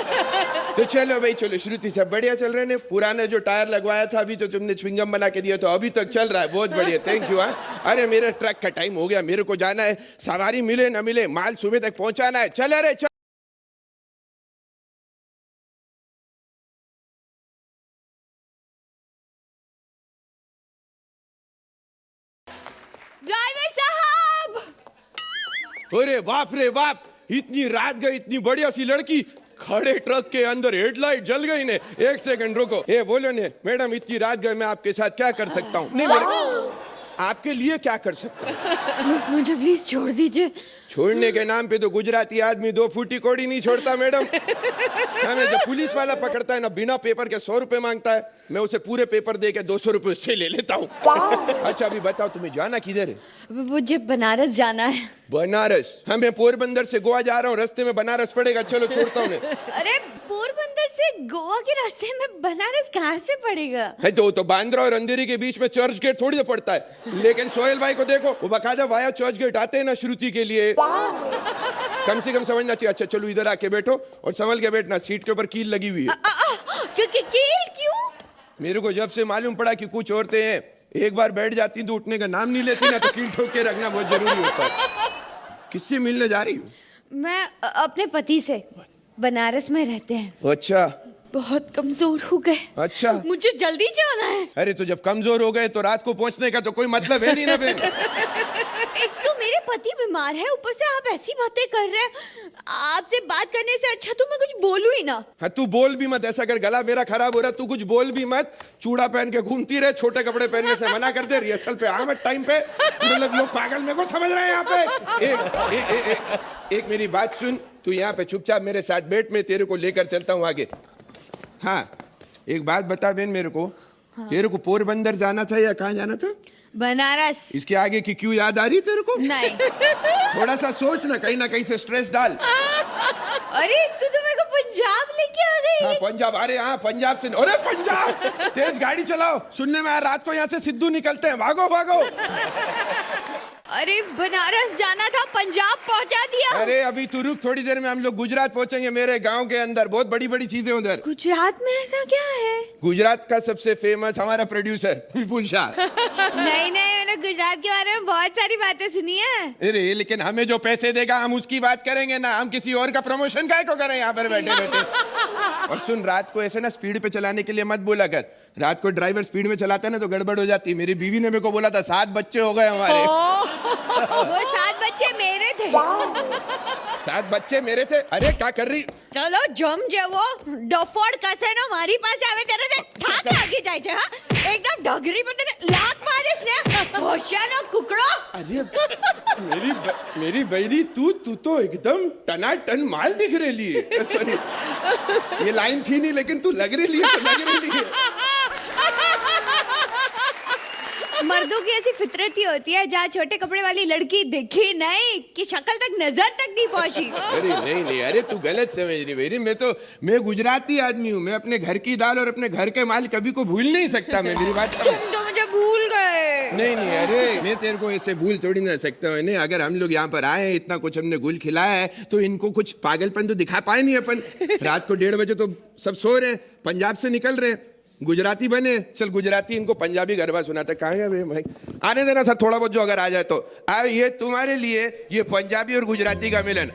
तो चलो भाई चलो, श्रुति सब बढ़िया चल रहे हैं। पुराना जो टायर लगवाया था अभी तो तुमने च्विंगम बना के दिया तो अभी तक चल रहा है। बहुत बढ़िया, थैंक यू। अरे मेरे ट्रक का टाइम हो गया, मेरे को जाना है। सवारी मिले न मिले माल सुबह तक पहुंचाना है। चल अरे चल। ड्राइवर साहब! अरे बाप रे बाप, इतनी रात गई, इतनी बढ़िया सी लड़की खड़े ट्रक के अंदर हेडलाइट जल गई ने। एक सेकंड रुको, ये बोलो ने मैडम, इतनी रात गए मैं आपके साथ क्या कर सकता हूँ? नहीं आपके लिए क्या कर सकता हूँ? मुझे प्लीज छोड़ दीजिए। छोड़ने के नाम पे तो गुजराती आदमी 2 फूटी कोड़ी नहीं छोड़ता मैडम। हमें जब पुलिस वाला पकड़ता है ना, बिना पेपर के 100 रुपए मांगता है, मैं उसे पूरे पेपर दे के 200 रुपए उससे ले लेता हूँ। अच्छा अभी बताओ तुम्हें जाना किधर है? मुझे बनारस जाना है। बनारस? हमें पोरबंदर से गोवा जा रहा हूँ, रास्ते में बनारस पड़ेगा। चलो छोड़ता हूँ। अरे पोरबंदर से गोवा के रास्ते में बनारस कहाँ से पड़ेगा? है तो बांद्रा और अंधेरी के बीच में चर्च गेट थोड़ी पड़ता है। लेकिन सोहेल भाई को देखो, वो बकायदा वाया चर्च गेट आते हैं ना श्रुति के लिए। कम से कम समझना चाहिए। अच्छा चलो इधर आके बैठो और संभल के बैठना, सीट के ऊपर कील लगी हुई है। कील क्यों? मेरे को जब से मालूम पड़ा कि कुछ औरतें हैं एक बार बैठ जाती तो उठने का नाम नहीं लेती ना, तो कील ठोक के रखना बहुत जरूरी होता है। किससे मिलने जा रही हूँ? मैं अपने पति से। बनारस में रहते हैं। अच्छा। बहुत कमजोर हो गए। अच्छा। मुझे जल्दी जाना है। अरे तो जब कमजोर हो गए तो रात को पहुंचने का तो कोई मतलब है नहीं ना बहन। एक तो मेरे पति बीमार है, ऊपर से आप ऐसी बातें कर रहे हैं। आपसे बात करने से अच्छा तो मैं कुछ बोलूं ही ना। हाँ तू बोल भी मत, ऐसा कर गला मेरा खराब हो रहा, तू कुछ बोल भी मत। चूड़ा पहन के घूमती रहे, छोटे कपड़े पहनने से मना कर दे। रिहर्सल पे आ मत टाइम पे, मतलब लोग पागल मेरे को समझ रहे हैं यहाँ पे। एक मेरी बात सुन, तू यहाँ पे चुपचाप मेरे साथ बैठ, मैं तेरे को लेकर चलता हूँ आगे। हाँ एक बात बता बहन मेरे को, तेरे को पोरबंदर जाना था या कहाँ जाना था? बनारस। इसके आगे की क्यों याद आ रही तेरे को? नहीं। थोड़ा सा सोच ना कहीं से स्ट्रेस डाल। अरे तू मेरे को पंजाब लेके आ गई। हाँ पंजाब? अरे हाँ पंजाब से। अरे पंजाब, तेज गाड़ी चलाओ। सुनने में आया रात को यहाँ से सिद्धू निकलते हैं, भागो भागो। अरे बनारस जाना था, पंजाब पहुंचा दिया। अरे अभी तू रुक, थोड़ी देर में हम लोग गुजरात पहुंचेंगे, मेरे गांव के अंदर बहुत बड़ी बड़ी चीजें उधर। गुजरात में ऐसा क्या है? गुजरात का सबसे फेमस हमारा प्रोड्यूसर विपुल शाह। नहीं मैंने गुजरात के बारे में बहुत सारी बातें सुनी है। अरे लेकिन हमें जो पैसे देगा हम उसकी बात करेंगे ना, हम किसी और का प्रमोशन काहे को करें यहाँ पर बैठे बैठे। और सुन, रात को ऐसे ना स्पीड पे चलाने के लिए मत बोला कर, रात को ड्राइवर स्पीड में चलाता है ना तो गड़बड़ हो जाती है। मेरी बीवी ने मेरे को बोला था 7 बच्चे हो गए हमारे। वो 7 बच्चे मेरे थे। 7 बच्चे मेरे थे। अरे क्या कर रही? चलो जम जेવો ડફોડ કસે નો મારી પાસે આવે ત્યારે તે થાક લાગી જાય છે। હા એકદમ ઢગરી પર તને લાત મારીશ ને, હોશિયાનો કુકડો। अरे मेरी बहरी, तू तो एकदम टनाटन माल दिख रही है। सॉरी, ये लाइन थी नहीं, लेकिन तू लग रही है, तो लग रही है। मर्दों की ऐसी फितरत ही होती है, जहाँ छोटे कपड़े वाली लड़की दिखी नहीं कि शक्ल तक नजर तक नहीं पहुंची। अरे नहीं, अरे तू गलत समझ रही बेरी। मैं गुजराती आदमी हूँ, मैं अपने घर की दाल और अपने घर के माल कभी को भूल नहीं सकता। मैं, मेरी बात समझ। तुम तो मुझे भूल गए। नहीं, अरे मैं तेरे को ऐसे भूल थोड़ी ना सकता हूँ। नहीं, अगर हम लोग यहाँ पर आए हैं, इतना कुछ हमने गुल खिलाया है, तो इनको कुछ पागलपन तो दिखा पाए नहीं अपन। रात को 1:30 बजे तो सब सो रहे हैं, पंजाब से निकल रहे हैं, गुजराती बने, चल गुजराती इनको पंजाबी गरबा सुनाता। कहाँ है भाई? आने देना सर, थोड़ा बहुत जो अगर आ जाए तो। ये तुम्हारे लिए ये पंजाबी और गुजराती का मिलन।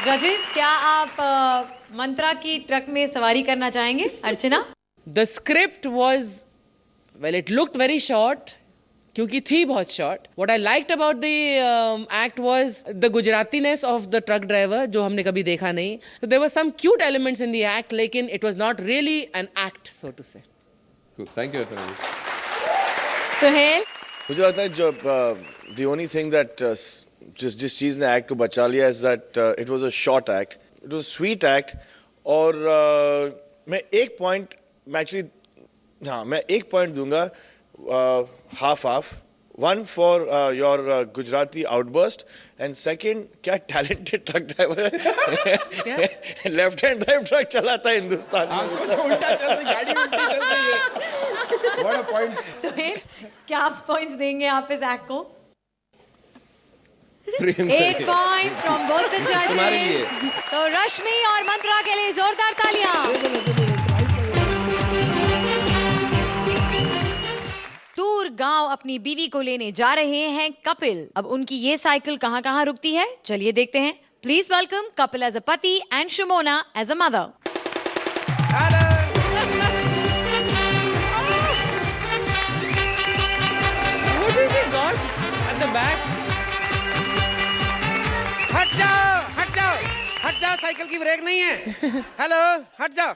जजेस, क्या आप मंत्रा की ट्रक में सवारी करना चाहेंगे? अर्चना? The script was, well, it looked very short, क्योंकि थी बहुत short. What I liked about the act was the Gujaratiness of the truck driver, जो हमने कभी देखा नहीं. So there were some cute elements in the act, लेकिन it was not really an act, so to say. Cool. Thank you, Archana ji. Suhail? मुझे लगता है जो the only thing that जिस चीज़ ने एक्ट को बचा लिया is that it was a short act, it was a sweet act. और मैं एक पॉइंट, मैं एक पॉइंट दूंगा, half. One for your Gujarati outburst, and second, क्या talented truck driver है। लेफ्ट हैंड ड्राइव ट्रक चलाता है हिंदुस्तान में। उल्टा चल रही गाड़ी, उल्टी चल रही है। What a point. सुहेल, क्या आप पॉइंट्स देंगे आप इस एक्ट को? 8 points from both the तुम्हारे लिए। judges. तो रश्मि और मंत्रा के लिए जोरदार तालियां। दूर गांव अपनी बीवी को लेने जा रहे हैं कपिल। अब उनकी ये साइकिल कहां कहां रुकती है, चलिए देखते हैं। Please welcome Kapil as a पति and Shimona as a mother. What is it got at the back? हट जाओ, साइकिल की ब्रेक नहीं है। हेलो, हट जाओ।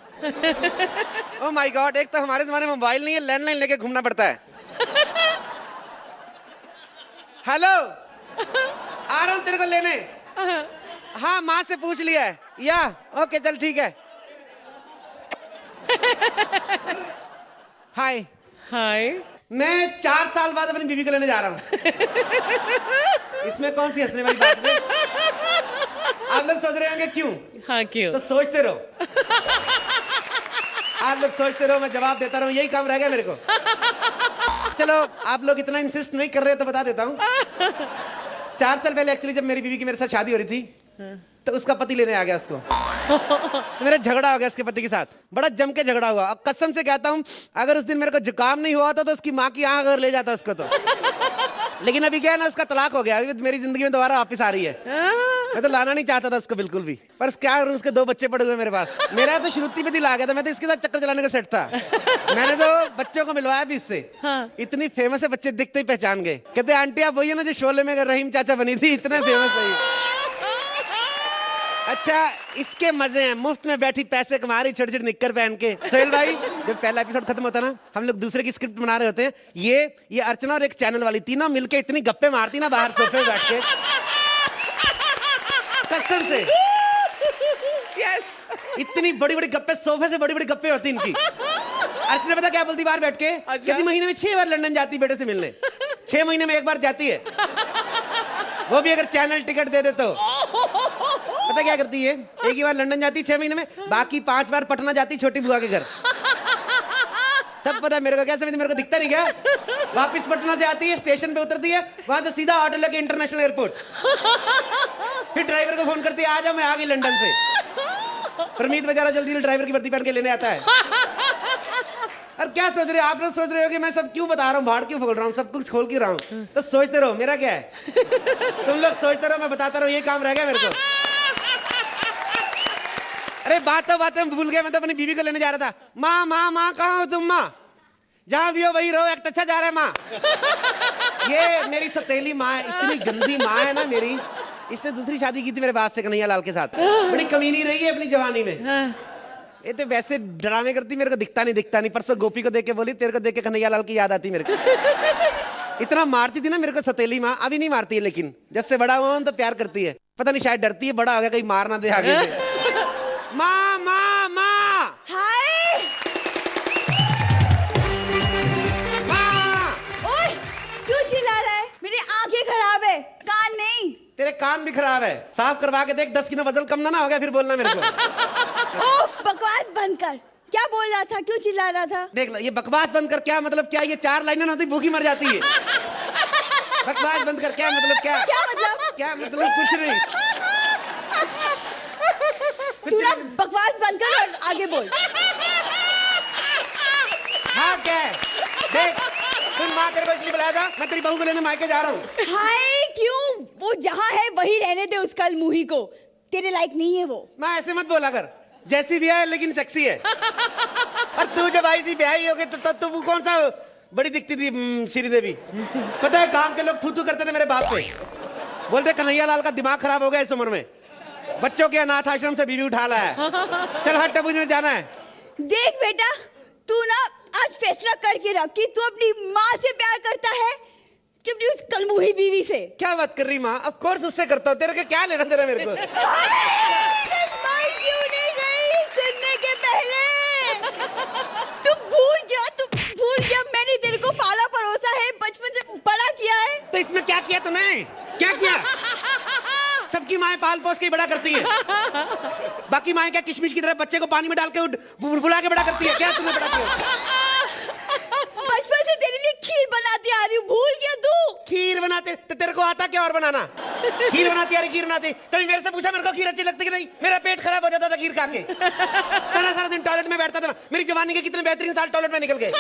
ओह माय गॉड, एक तो हमारे जमाने में मोबाइल नहीं है, लैंडलाइन लेके घूमना पड़ता है। हेलो, आ रहा हूँ तेरे को लेने। हाँ, माँ से पूछ लिया है। या ओके, चल ठीक है। हाय। मैं 4 साल बाद अपनी बीवी को लेने जा रहा हूँ। इसमें कौन सी हंसने वाली बात है? आप लोग सोच रहे होंगे क्यों? हाँ, क्यों? तो सोचते रहो। आप लोग सोचते रहो, मैं जवाब देता रहूं, यही काम रह गया मेरे को। चलो, आप लोग इतना इंसिस्ट नहीं कर रहे तो बता देता हूँ। 4 साल पहले एक्चुअली जब मेरी बीवी की मेरे साथ शादी हो रही थी, तो उसका पति लेने आ गया उसको। तो मेरा झगड़ा हो गया उसके पति के साथ, बड़ा जम के झगड़ा हुआ। अब कसम से कहता हूँ, अगर उस दिन मेरे को जुकाम नहीं हुआ था तो उसकी माँ की आंख अगर ले जाता उसको तो। लेकिन अभी क्या है ना, उसका तलाक हो गया, अभी मेरी जिंदगी में दोबारा वापस आ रही है। मैं तो लाना नहीं चाहता था उसको बिल्कुल भी, पर क्या करूं, उसके 2 बच्चे पड़े हुए मेरे पास। मेरा तो श्रुति पे दिल आ गया था, मैं तो इसके साथ चक्कर चलाने का सेट था। मैंने तो बच्चों को मिलवाया भी इससे। इतनी फेमस है, बच्चे दिखते ही पहचान गए। कहते आंटी आप वही है ना जो शोले में रहीम चाचा बनी थी, इतने फेमस है। अच्छा इसके मजे हैं, मुफ्त में बैठी पैसे कमा रही छोटी छोटी निक्कर पहन के। सोहेल भाई जब पहला एपिसोड खत्म होता ना, हम लोग दूसरे की स्क्रिप्ट बना रहे होते हैं, ये अर्चना और एक चैनल वाली तीनों मिलके इतनी गप्पे मारती ना बाहर सोफे पे बैठ के, कसम से यस इतनी बड़ी बड़ी गप्पे, सोफे से बड़ी बड़ी गप्पे होती इनकी। अर्चना पता क्या बोलती बाहर बैठ के, कहती महीने में 6 बार लंदन जाती बेटे से मिलने, 6 महीने में 1 बार जाती है, वो भी अगर चैनल टिकट दे दे तो। पता क्या करती है, एक ही बार लंदन जाती 6 महीने में, बाकी 5 बार पटना जाती छोटी बुआ के घर। सब पता है मेरे को, कैसे मेरे को दिखता नहीं क्या। वापिस पटना से आती है, स्टेशन पे उतरती है, वहां से सीधा ऑटो लेके इंटरनेशनल एयरपोर्ट, फिर ड्राइवर को फोन करती है, आ जाओ मैं आ गई लंदन से। परमीत बेचारा जल्दी ड्राइवर की वर्दी पहन के लेने आता है। और क्या सोच रहे हो आप लोग, सोच रहे हो कि मैं सब क्यों बता रहा हूँ, भाड़ क्यों बोल रहा हूँ, सब कुछ खोल क्यों रहा हूँ, तो सोचते रहो, मेरा क्या है। तुम लोग सोचते रहो, मैं बताता रहो, ये काम रह गया मेरे को। अरे बात में भूल गया, मैं तो अपनी बीवी को लेने जा रहा था। माँ माँ माँ कहाँ हो तुम माँ, जहाँ भी हो वही रहो, एक अच्छा जा रहा है माँ। ये मेरी सतीली माँ, इतनी गंदी माँ है ना मेरी, इसने दूसरी शादी की थी मेरे बाप से, कन्हैया लाल के साथ। बड़ी कमीनी रही है अपनी जवानी में। ये तो वैसे ड्रामे करती, मेरे को दिखता नहीं। परसों गोपी को देख के बोली, तेरे को देख के कन्हैया लाल की याद आती मेरे को। इतना मारती थी ना मेरे को सतीली माँ, अभी नहीं मारती है, लेकिन जब से बड़ा हुआ तो प्यार करती है। पता नहीं शायद डरती है, बड़ा हो गया कहीं मार ना दे आगे। माँ माँ माँ हाय माँ, ओए क्यों चिल्ला रहा है? मेरी आंखें खराब है, कान नहीं। तेरे कान भी खराब है, साफ करवा के देख, 10 किलो वजन कम ना हो गया फिर बोलना मेरे को। ओफ बकवास बंद कर। क्या बोल रहा था, क्यों चिल्ला रहा था? देख लो, ये बकवास बंद कर क्या मतलब, क्या ये 4 लाइनें ना होती भूखी मर जाती है। बकवास बंद कर क्या मतलब, क्या मतलब कुछ नहीं। तू ना बकवास बंद कर और आगे बोल। हाँ क्या है, देख सुन, माँ तेरे को इसलिए बुलाया था, मैं तेरी बहू को लेने मायके जा रहा हूँ। हाय क्यों, वो जहाँ है वही रहने दे उस कल मुही को, तेरे लायक नहीं है वो। माँ ऐसे मत बोला कर, जैसी भी है लेकिन सेक्सी है। और तू जब आई थी ब्याही हो गई तो तब तू कौन सा बड़ी दिखती थी श्रीदेवी। पता है गांव के लोग थू करते थे मेरे बाप पे, बोलते कन्हैया लाल का दिमाग खराब हो गया इस उम्र में, बच्चों के अनाथ आश्रम से बीवी उठा लाया है। चल हट, टबूज में जाना है। देख बेटा, तू ना आज फैसला करके रख कि तू अपनी माँ से प्यार करता है कि अपनी उस कलमुही बीवी से। क्या बात कर रही माँ, ऑफ कोर्स उससे करता हूँ, तेरे के क्या लेना तेरा मेरे को। मर क्यों नहीं गई सुनने के पहले? तू भूल गया मैंने तेरे को पाला परोसा है, बचपन से बड़ा किया है। तो इसमें क्या किया तूने, क्या किया? सबकी माएं पाल पोस के बड़ा करती है, बाकी माएं क्या किशमिश की तरह बच्चे को पानी में डाल के बुला के बड़ा करती है, क्या तूने बड़ा किया? बचपन से तेरे लिए खीर बनाती आ रही हूँ, भूल गया तू? खीर बनाते तो तेरे को आता क्या और बनाना? खीर बनाती आ रही, खीर बनाती। कभी मेरे से पूछा मेरे को खीर अच्छी लगती कि नहीं? मेरा पेट खराब हो जाता था खीर खा के, सारा दिन टॉयलेट में बैठता था। मेरी जवानी के कितने बेहतरीन साल टॉयलेट में निकल गए।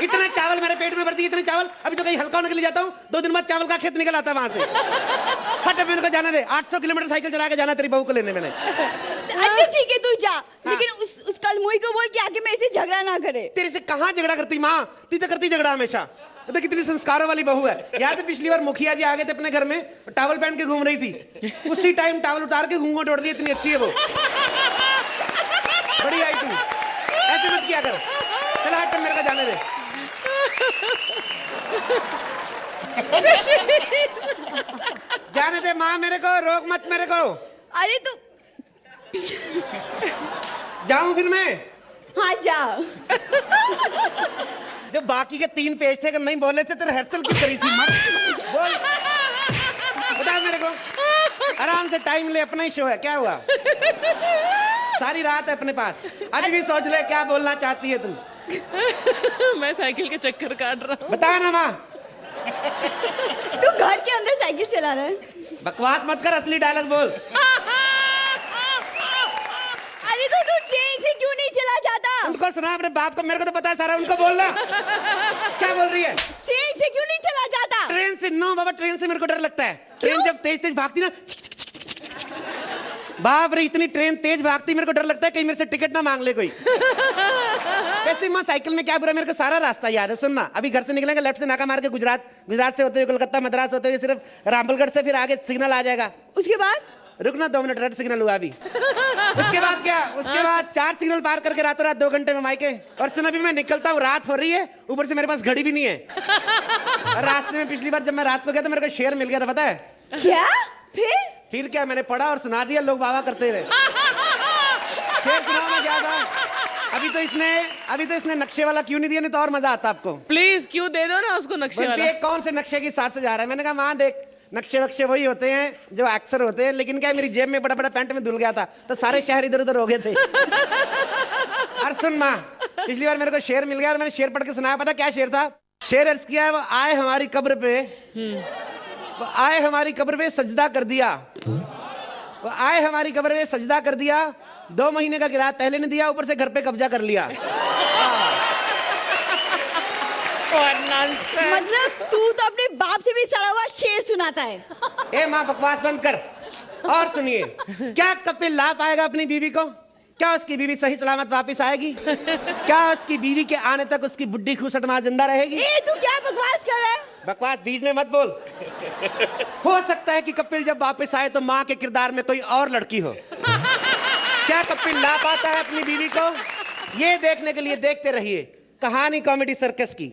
इतने चावल मेरे पेट में भरती, इतने चावल, अभी तो कहीं हल्का होने के लिए जाता हूँ, 2 दिन बाद चावल का खेत निकल आता वहां से। हट, मेरे को जाने दे, 800 किलोमीटर साइकिल चला के जाना तेरी बहू को लेने। मैंने अच्छा ठीक है तू जा, लेकिन उस कलमुही को बोल के आके मैं इसे झगड़ा ना करे। तेरे से कहाँ झगड़ा करती माँ, ती तो करती झगड़ा हमेशा। तो कितनी संस्कारों वाली बहू है। याद है पिछली बार मुखिया जी आ गए थे अपने घर में, टावल पहन के घूम रही थी, उसी टाइम टावल उतार के घूंघट ओढ़ दी, इतनी अच्छी है वो, बड़ी आई तू, ऐसे मत किया कर। चला हट, मेरे को जाने दे। जाने दे माँ, मेरे को रोक मत मेरे को। अरे तू जाऊं फिर मैं? हाँ जा। जो बाकी के 3 पेज थे अगर नहीं बोले थे तो रिहर्सल क्यों करी थी? मत बोल, बता मेरे को। आराम से टाइम ले, अपना ही शो है, क्या हुआ? सारी रात है अपने पास, आज भी सोच ले क्या बोलना चाहती है तू। मैं साइकिल के चक्कर काट रहा हूँ। बता ना माँ। तू घर के अंदर साइकिल चला रहा है? बकवास मत कर, असली डायलॉग बोल। अरे तो तू ट्रेन से क्यों नहीं चला जाता? उनको सुना अपने बाप को, मेरे को तो पता है सारा, उनको बोलना। क्या बोल रही है? ट्रेन से क्यों नहीं चला जाता? ट्रेन से? नो बाबा, ट्रेन से मेरे को डर लगता है। ट्रेन जब तेज तेज भागती ना, बाप रे, इतनी ट्रेन तेज भागती, मेरे को डर लगता है कहीं मेरे से टिकट ना मांग ले कोई। वैसे माँ साइकिल में क्या बुरा, मेरे को सारा रास्ता याद है। सुनना, अभी घर से निकलेंगे लेफ्ट से नाका मार के गुजरात, गुजरात से होते हुए कोलकाता, मद्रास होते हुए सिर्फ रामबलगढ़ से फिर आगे सिग्नल आ जाएगा। उसके बाद रुकना 2 मिनट, रेड सिग्नल हुआ अभी। उसके बाद क्या, उसके बाद 4 सिग्नल पार करके रातों रात 2 घंटे में मायके। और सुन, अभी मैं निकलता हूँ, रात हो रही है, ऊपर से मेरे पास घड़ी भी नहीं है। और रास्ते में पिछली बार जब मैं रात को गया तो मेरे को शेर मिल गया था, पता है क्या? फिर क्या, मैंने पढ़ा और सुना दिया, लोग वाह करते रहे। शेर सुनाओ मैं क्या था। अभी तो इसने नक्शे वाला क्यों नहीं दिया, नहीं तो और मजा आता आपको। प्लीज क्यों दे दो ना उसको नक्शे वाला। बोलती है, कौन से नक्शे के हिसाब से जा रहा है? मैंने कहा माँ देख, नक्शे वक्शे वही होते हैं जो अक्सर होते हैं, लेकिन क्या है, मेरी जेब में बड़ा बड़ा पैंट में धुल गया था तो सारे शहर इधर उधर हो गए थे। और सुन माँ, पिछली बार मेरे को शेर मिल गया, मैंने शेर पढ़ के सुनाया, पता क्या शेर था? शेर अर्ज किया है, वो आए हमारी कब्र पे, वो आए हमारी कब्र पे सजदा कर दिया, वो आए हमारी कब्र पे सजदा कर दिया, 2 महीने का किराया पहले ने दिया, ऊपर से घर पे कब्जा कर लिया। मतलब तू तो अपने बाप से भी सड़ा हुआ शेर सुनाता है। ए माँ, बकवास बंद कर। और सुनिए, क्या कपिल ला पाएगा अपनी बीवी को? क्या उसकी बीवी सही सलामत वापस आएगी? क्या उसकी बीवी के आने तक उसकी बुड्ढी खूसट माँ जिंदा रहेगी? ए, तू क्या बकवास कर रहा है? बकवास बीच में मत बोल। हो सकता है कि कपिल जब वापस आए तो माँ के किरदार में कोई और लड़की हो। क्या कपिल ला पाता है अपनी बीवी को? ये देखने के लिए देखते रहिए कहानी कॉमेडी सर्कस की।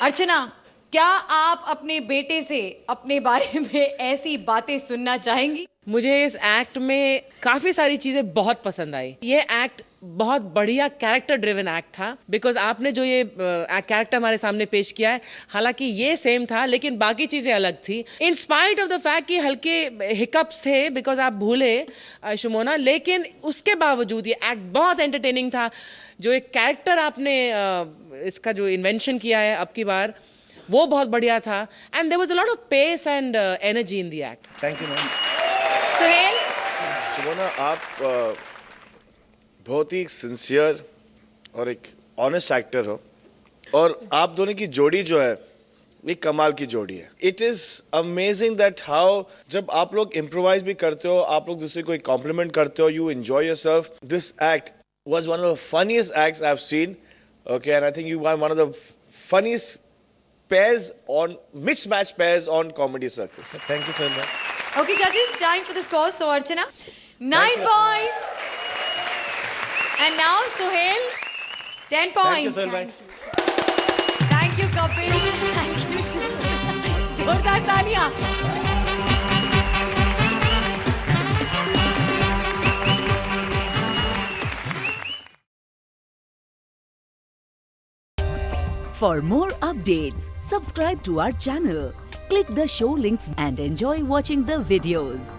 अर्चना, क्या आप अपने बेटे से अपने बारे में ऐसी बातें सुनना चाहेंगी? मुझे इस एक्ट में काफी सारी चीजें बहुत पसंद आई। ये एक्ट बहुत बढ़िया कैरेक्टर ड्रिवन एक्ट था, बिकॉज आपने जो ये कैरेक्टर हमारे सामने पेश किया है, हालांकि ये सेम था लेकिन बाकी चीजें अलग थी। In spite of the fact कि हल्के हिकअप्स थे बिकॉज आप भूले शुमोना, लेकिन उसके बावजूद ये एक्ट बहुत एंटरटेनिंग था। जो एक कैरेक्टर आपने इसका जो इन्वेंशन किया है अब की बार, वो बहुत बढ़िया था। And there was a lot of pace and energy in the act. Thank you ma'am. Suhel, Shubhona, आप बहुत ही सिंसियर और एक ऑनेस्ट एक्टर हो, और आप दोनों की जोड़ी जो है एक कमाल की जोड़ी है। It is amazing that how जब आप लोग इम्प्रोवाइज भी करते हो, आप लोग दूसरे को एक कॉम्प्लीमेंट करते हो, you enjoy yourself. This act was one of the funniest acts I've seen. Okay, and I think you are one of the funniest pairs on mismatched pairs on Comedy Circus. Thank you so much. okay judges, time for the scores. So Archana, 9 points, and now Suhail, 10 points. Thank you, Suhail. Thank you, Kapil. Thank you, Shubham. जोरदार तालियां. For more updates, subscribe to our channel, click the show links and enjoy watching the videos.